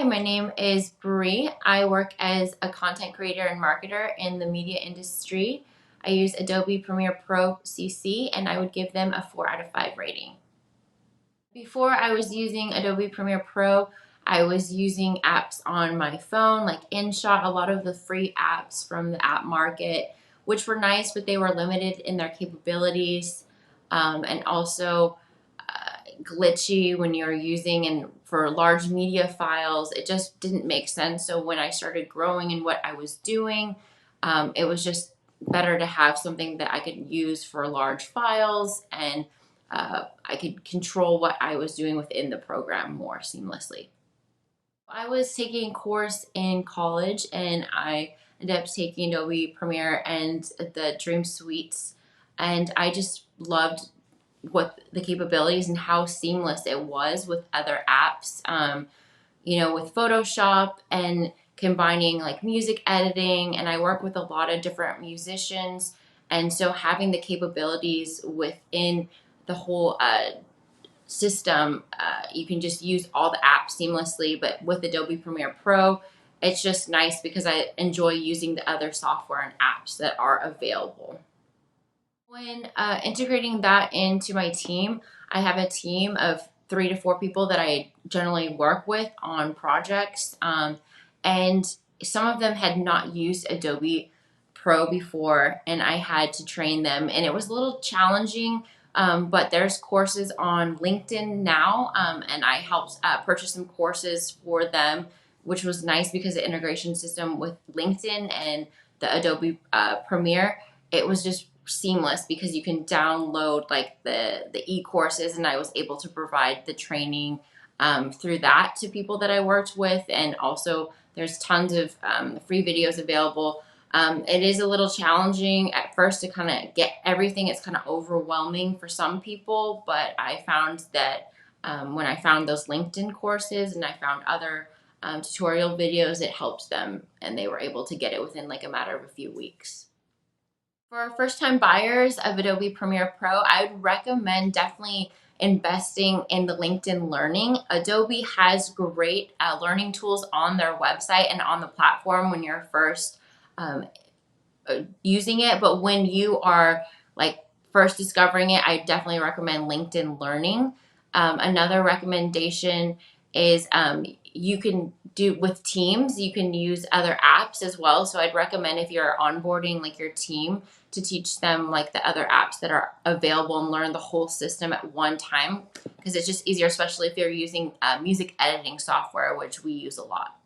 my name is Bree. I work as a content creator and marketer in the media industry. I use Adobe Premiere Pro CC and I would give them a 4 out of 5 rating. Before I was using Adobe Premiere Pro, I was using apps on my phone like InShot, a lot of the free apps from the app market, which were nice, but they were limited in their capabilities and also glitchy when you're using and for large media files. It just didn't make sense. So when I started growing in what I was doing, it was just better to have something that I could use for large files and I could control what I was doing within the program more seamlessly. I was taking a course in college and I ended up taking Adobe Premiere and the Dream Suites, and I just loved what the capabilities and how seamless it was with other apps. With Photoshop and combining like music editing, and I work with a lot of different musicians, and so having the capabilities within the whole system, you can just use all the apps seamlessly. But with Adobe Premiere Pro, it's just nice because I enjoy using the other software and apps that are available. When integrating that into my team, I have a team of 3 to 4 people that I generally work with on projects, and some of them had not used Adobe Pro before, and I had to train them, and it was a little challenging. But there's courses on LinkedIn now, and I helped purchase some courses for them, which was nice because the integration system with LinkedIn and the Adobe Premiere, it was just seamless because you can download like the e-courses, and I was able to provide the training through that to people that I worked with, and also there's tons of free videos available. It is a little challenging at first to kind of get everything. It's kind of overwhelming for some people, but I found that when I found those LinkedIn courses and I found other tutorial videos, it helped them and they were able to get it within like a matter of a few weeks. For first-time buyers of Adobe Premiere Pro, I would recommend definitely investing in the LinkedIn Learning. Adobe has great learning tools on their website and on the platform when you're first using it, but when you are like first discovering it, I definitely recommend LinkedIn Learning. Another recommendation is you can do with teams, you can use other apps as well. So I'd recommend if you're onboarding like your team to teach them like the other apps that are available and learn the whole system at one time, because it's just easier, especially if you're using music editing software, which we use a lot.